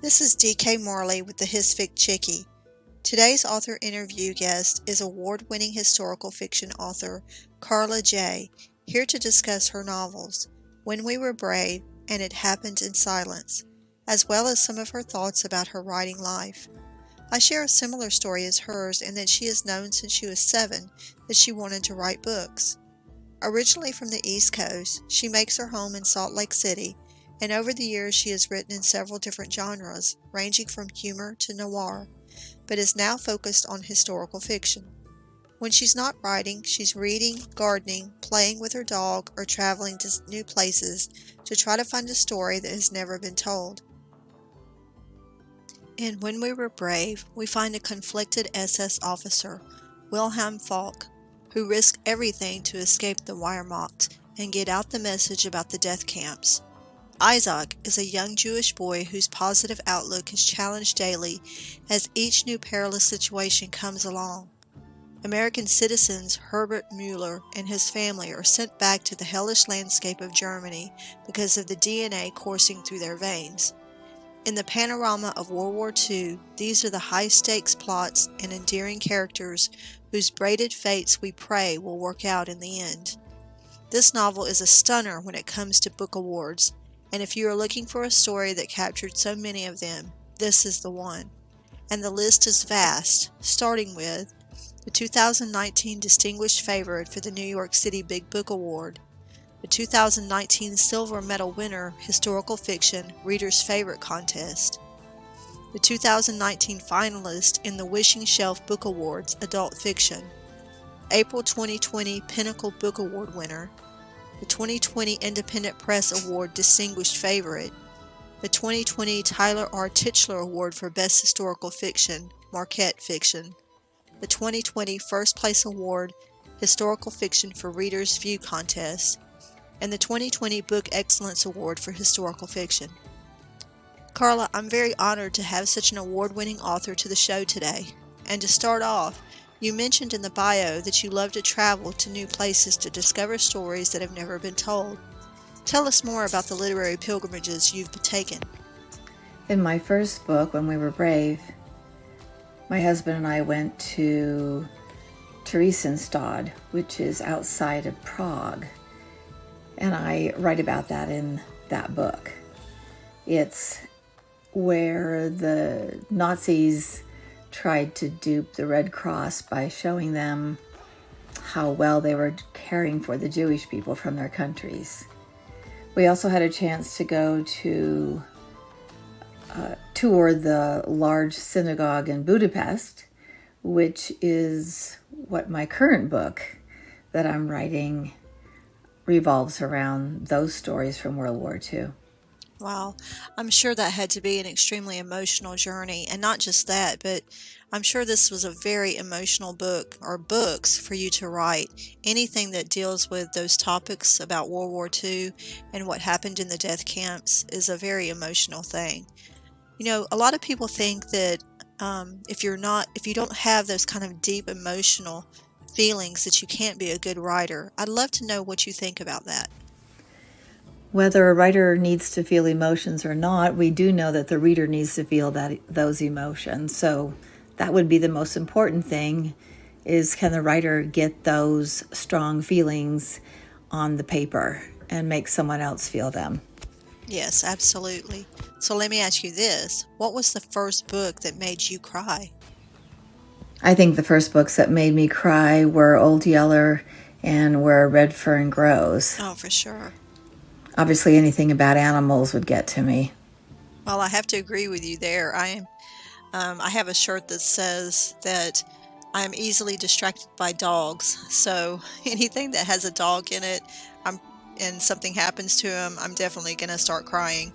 This is DK Morley with the Hist Fic Chickie. Today's author interview guest is award-winning historical fiction author Karla J, here to discuss her novels, When We Were Brave and It Happened in Silence, as well as some of her thoughts about her writing life. I share a similar story as hers in that she has known since she was 7 that she wanted to write books. Originally from the East Coast, she makes her home in Salt Lake City, and over the years she has written in several different genres, ranging from humor to noir, but is now focused on historical fiction. When she's not writing, she's reading, gardening, playing with her dog, or traveling to new places to try to find a story that has never been told. In When We Were Brave, we find a conflicted SS officer, Wilhelm Falk, who risked everything to escape the Wehrmacht and get out the message about the death camps. Isaac is a young Jewish boy whose positive outlook is challenged daily as each new perilous situation comes along. American citizens Herbert Müller and his family are sent back to the hellish landscape of Germany because of the DNA coursing through their veins. In the panorama of World War II, these are the high-stakes plots and endearing characters whose braided fates we pray will work out in the end. This novel is a stunner when it comes to book awards, and if you are looking for a story that captured so many of them, this is the one. And the list is vast, starting with the 2019 Distinguished Favorite for the New York City Big Book Award, the 2019 Silver Medal winner, Historical Fiction Reader's Favorite Contest, the 2019 finalist in the Wishing Shelf Book Awards Adult Fiction, April 2020 Pinnacle Book Award winner, the 2020 Independent Press Award Distinguished Favorite, the 2020 Tyler R. Tichler Award for Best Historical Fiction, Marquette Fiction, the 2020 First Place Award Historical Fiction for Reader's View Contest, and the 2020 Book Excellence Award for Historical Fiction. Karla, I'm very honored to have such an award-winning author to the show today. And to start off, you mentioned in the bio that you love to travel to new places to discover stories that have never been told. Tell us more about the literary pilgrimages you've taken. In my first book, When We Were Brave, my husband and I went to Theresienstadt, which is outside of Prague, and I write about that in that book. It's where the Nazis tried to dupe the Red Cross by showing them how well they were caring for the Jewish people from their countries. We also had a chance to go to tour the large synagogue in Budapest, which is what my current book that I'm writing revolves around, those stories from World War II. Wow, I'm sure that had to be an extremely emotional journey, and not just that, but I'm sure this was a very emotional book, or books, for you to write. Anything that deals with those topics about World War II and what happened in the death camps is a very emotional thing. You know, a lot of people think that if you don't have those kind of deep emotional feelings, that you can't be a good writer. I'd love to know what you think about that. Whether a writer needs to feel emotions or not, we do know that the reader needs to feel those emotions. So that would be the most important thing, is can the writer get those strong feelings on the paper and make someone else feel them? Yes, absolutely. So let me ask you this. What was the first book that made you cry? I think the first books that made me cry were Old Yeller and Where a Red Fern Grows. Oh, for sure. Obviously, anything about animals would get to me. Well, I have to agree with you there. I have a shirt that says that I'm easily distracted by dogs. So anything that has a dog in it, and something happens to him, I'm definitely going to start crying.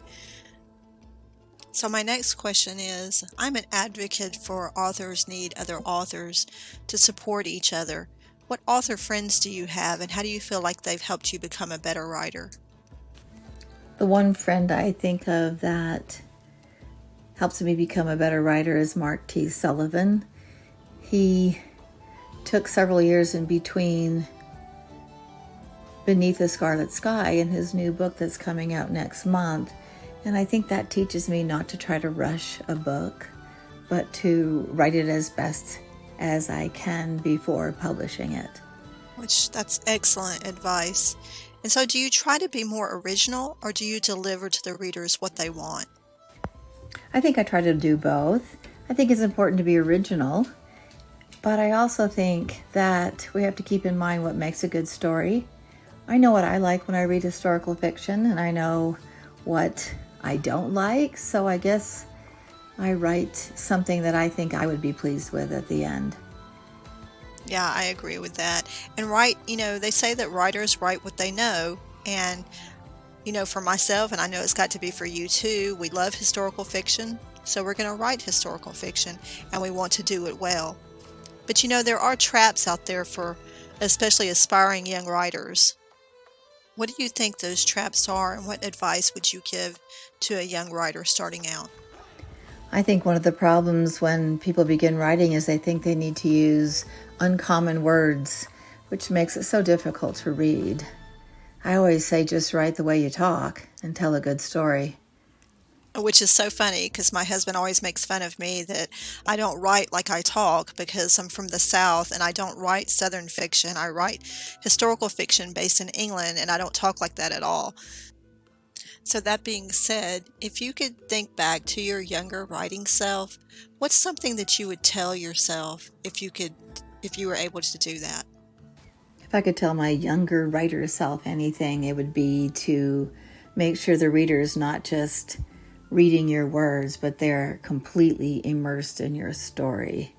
So my next question is, I'm an advocate for authors need other authors to support each other. What author friends do you have, and how do you feel like they've helped you become a better writer? The one friend I think of that helps me become a better writer is Mark T. Sullivan. He took several years in between Beneath the Scarlet Sky and his new book that's coming out next month And I think that teaches me not to try to rush a book, but to write it as best as I can before publishing it. That's excellent advice. And so do you try to be more original, or do you deliver to the readers what they want? I think I try to do both. I think it's important to be original, but I also think that we have to keep in mind what makes a good story. I know what I like when I read historical fiction, and I know what I don't like, so I guess I write something that I think I would be pleased with at the end. Yeah, I agree with that. And they say that writers write what they know. And, for myself, and I know it's got to be for you too, we love historical fiction. So we're going to write historical fiction, and we want to do it well. But, there are traps out there for especially aspiring young writers. What do you think those traps are, and what advice would you give to a young writer starting out? I think one of the problems when people begin writing is they think they need to use uncommon words, which makes it so difficult to read. I always say just write the way you talk and tell a good story. Which is so funny because my husband always makes fun of me that I don't write like I talk because I'm from the South and I don't write Southern fiction. I write historical fiction based in England, and I don't talk like that at all. So that being said, if you could think back to your younger writing self, what's something that you would tell yourself if you were able to do that? If I could tell my younger writer self anything, it would be to make sure the reader is not just reading your words, but they're completely immersed in your story.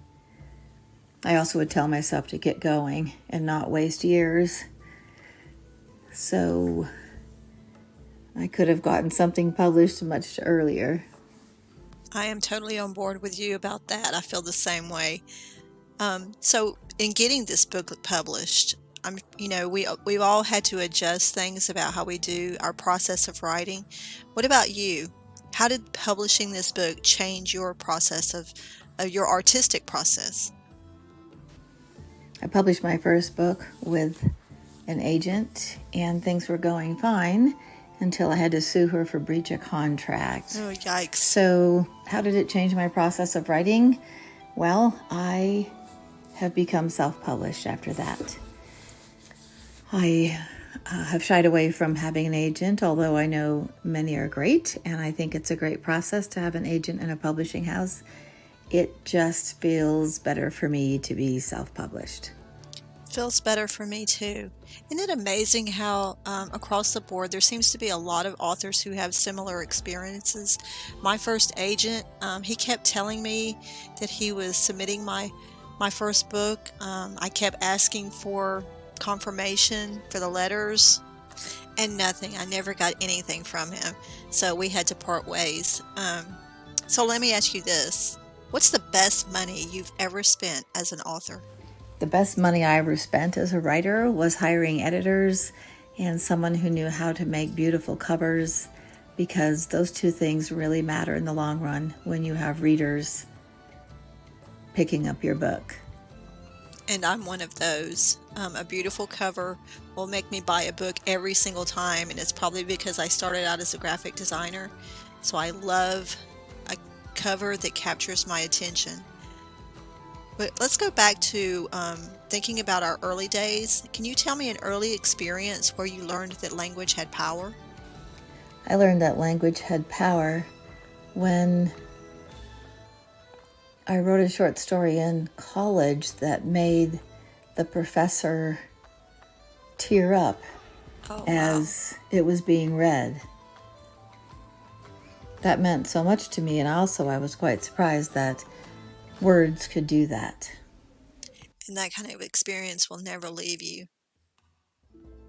I also would tell myself to get going and not waste years. So I could have gotten something published much earlier. I am totally on board with you about that. I feel the same way. So in getting this book published, we've all had to adjust things about how we do our process of writing. What about you? How did publishing this book change your process of your artistic process? I published my first book with an agent, and things were going fine until I had to sue her for breach of contract. Oh, yikes. So how did it change my process of writing? Well, I have become self-published after that. I have shied away from having an agent, although I know many are great, and I think it's a great process to have an agent in a publishing house. It just feels better for me to be self-published. Feels better for me too. Isn't it amazing how across the board there seems to be a lot of authors who have similar experiences? My first agent, he kept telling me that he was submitting my first book. I kept asking for confirmation for the letters and nothing. I never got anything from him, so we had to part ways. So let me ask you this. What's the best money you've ever spent as an author? The best money I ever spent as a writer was hiring editors and someone who knew how to make beautiful covers, because those two things really matter in the long run when you have readers picking up your book. And I'm one of those. A beautiful cover will make me buy a book every single time, and it's probably because I started out as a graphic designer. So I love a cover that captures my attention. But let's go back to thinking about our early days. Can you tell me an early experience where you learned that language had power? I learned that language had power when I wrote a short story in college that made the professor tear up as it was being read. That meant so much to me, and also I was quite surprised that words could do that. And that kind of experience will never leave you.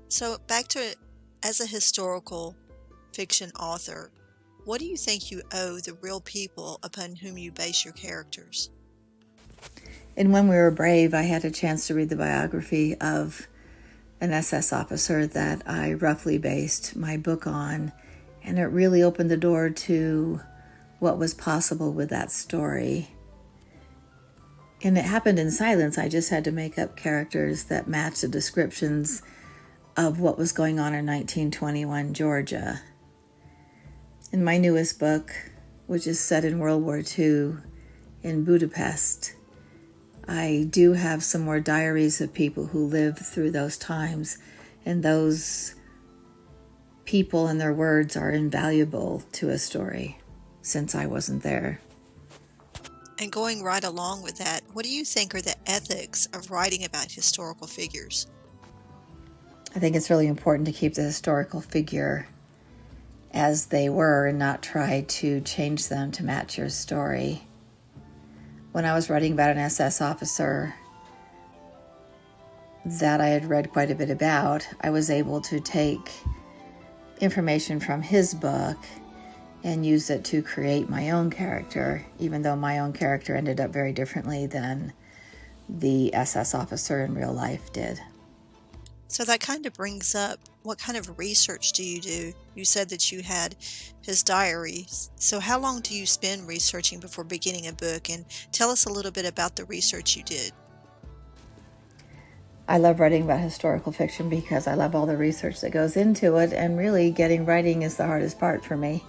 So back to it, as a historical fiction author, what do you think you owe the real people upon whom you base your characters? In When We Were Brave, I had a chance to read the biography of an SS officer that I roughly based my book on, and it really opened the door to what was possible with that story. And it happened in silence. I just had to make up characters that matched the descriptions of what was going on in 1921 Georgia. In my newest book, which is set in World War II in Budapest, I do have some more diaries of people who lived through those times, and those people and their words are invaluable to a story since I wasn't there. And going right along with that, what do you think are the ethics of writing about historical figures? I think it's really important to keep the historical figure as they were and not try to change them to match your story. When I was writing about an SS officer that I had read quite a bit about, I was able to take information from his book and use it to create my own character, even though my own character ended up very differently than the SS officer in real life did. So that kind of brings up, what kind of research do you do? You said that you had his diaries. So how long do you spend researching before beginning a book? And tell us a little bit about the research you did. I love writing about historical fiction because I love all the research that goes into it, and really getting writing is the hardest part for me.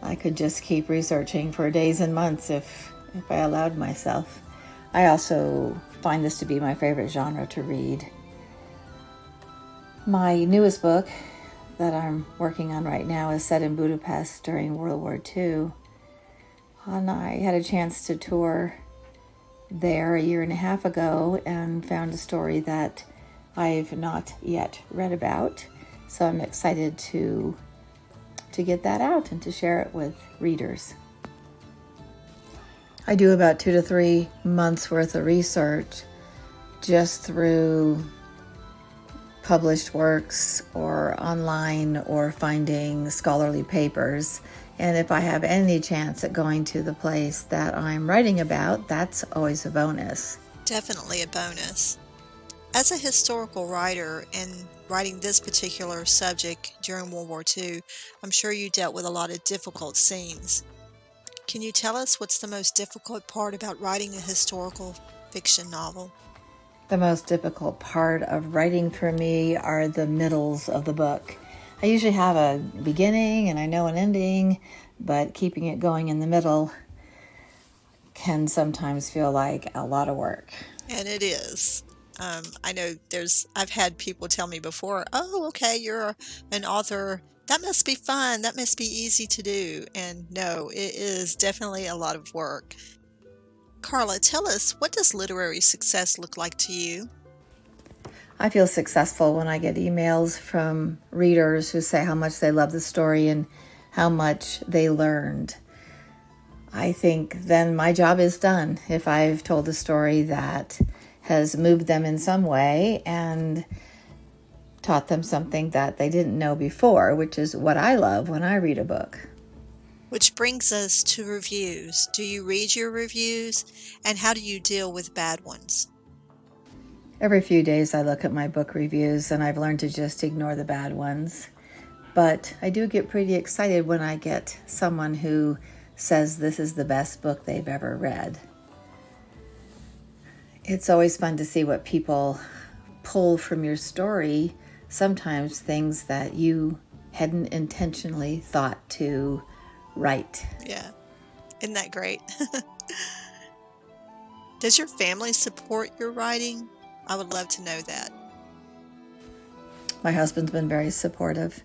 I could just keep researching for days and months if I allowed myself. I also find this to be my favorite genre to read. My newest book that I'm working on right now is set in Budapest during World War II. And I had a chance to tour there a year and a half ago and found a story that I've not yet read about. So I'm excited to get that out and to share it with readers. I do about 2 to 3 months worth of research just through published works or online or finding scholarly papers. And if I have any chance at going to the place that I'm writing about, that's always a bonus. Definitely a bonus. As a historical writer and writing this particular subject during World War II, I'm sure you dealt with a lot of difficult scenes. Can you tell us what's the most difficult part about writing a historical fiction novel? The most difficult part of writing for me are the middles of the book. I usually have a beginning and I know an ending, but keeping it going in the middle can sometimes feel like a lot of work. And it is. I know I've had people tell me before, oh, okay, you're an author. That must be fun. That must be easy to do. And no, it is definitely a lot of work. Karla, tell us, what does literary success look like to you? I feel successful when I get emails from readers who say how much they love the story and how much they learned. I think then my job is done if I've told a story that has moved them in some way and taught them something that they didn't know before, which is what I love when I read a book. Which brings us to reviews. Do you read your reviews, and how do you deal with bad ones? Every few days I look at my book reviews, and I've learned to just ignore the bad ones. But I do get pretty excited when I get someone who says this is the best book they've ever read. It's always fun to see what people pull from your story, sometimes things that you hadn't intentionally thought to write. Yeah, isn't that great? Does your family support your writing? I would love to know that. My husband's been very supportive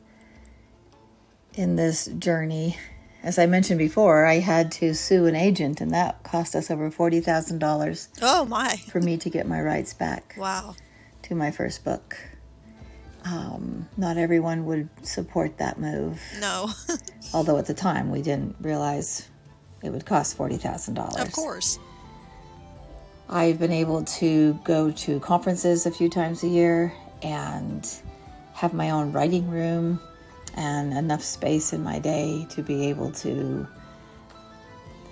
in this journey. As I mentioned before, I had to sue an agent, and that cost us over $40,000. Oh my! For me to get my rights back. Wow. To my first book. Not everyone would support that move. No. Although at the time we didn't realize it would cost $40,000. Of course. I've been able to go to conferences a few times a year and have my own writing room and enough space in my day to be able to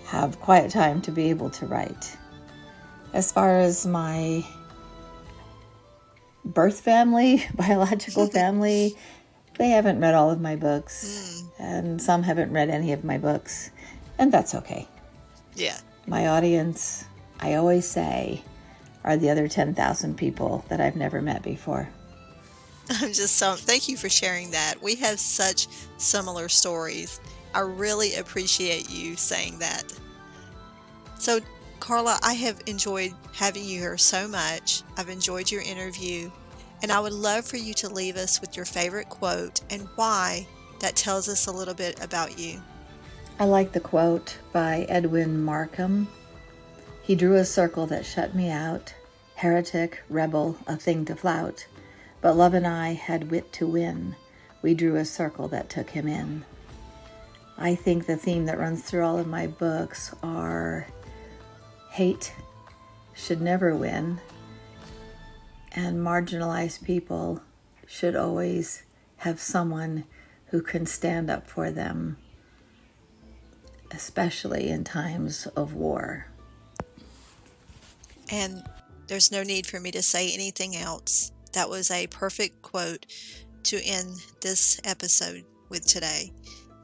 have quiet time to be able to write. As far as my birth family, biological family, they haven't read all of my books, and some haven't read any of my books, and that's okay. Yeah. My audience, I always say, are the other 10,000 people that I've never met before. Thank you for sharing that. We have such similar stories. I really appreciate you saying that. So, Karla, I have enjoyed having you here so much. I've enjoyed your interview, and I would love for you to leave us with your favorite quote and why that tells us a little bit about you. I like the quote by Edwin Markham. He drew a circle that shut me out, heretic, rebel, a thing to flout. But love and I had wit to win. We drew a circle that took him in. I think the theme that runs through all of my books are hate should never win, and marginalized people should always have someone who can stand up for them, especially in times of war. And there's no need for me to say anything else. That was a perfect quote to end this episode with today.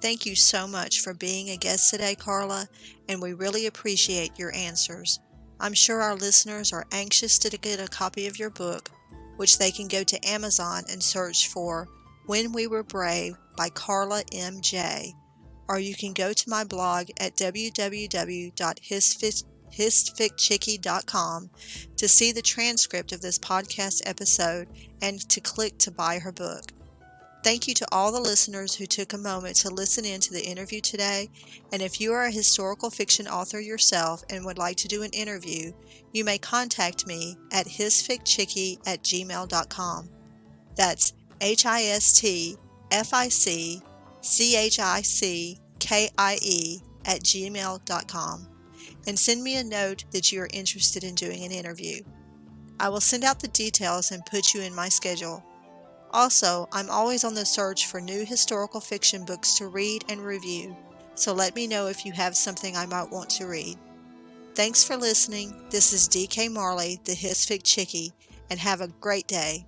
Thank you so much for being a guest today, Karla, and we really appreciate your answers. I'm sure our listeners are anxious to get a copy of your book, which they can go to Amazon and search for When We Were Brave by Karla M. Or you can go to my blog at www.histficchickie.com to see the transcript of this podcast episode and to click to buy her book. Thank you to all the listeners who took a moment to listen in to the interview today. And if you are a historical fiction author yourself and would like to do an interview, you may contact me at histficchickie@gmail.com. That's histficchickie@gmail.com. And send me a note that you are interested in doing an interview. I will send out the details and put you in my schedule. Also, I'm always on the search for new historical fiction books to read and review, so let me know if you have something I might want to read. Thanks for listening. This is DK Marley, the Hist Fic Chickie, and have a great day.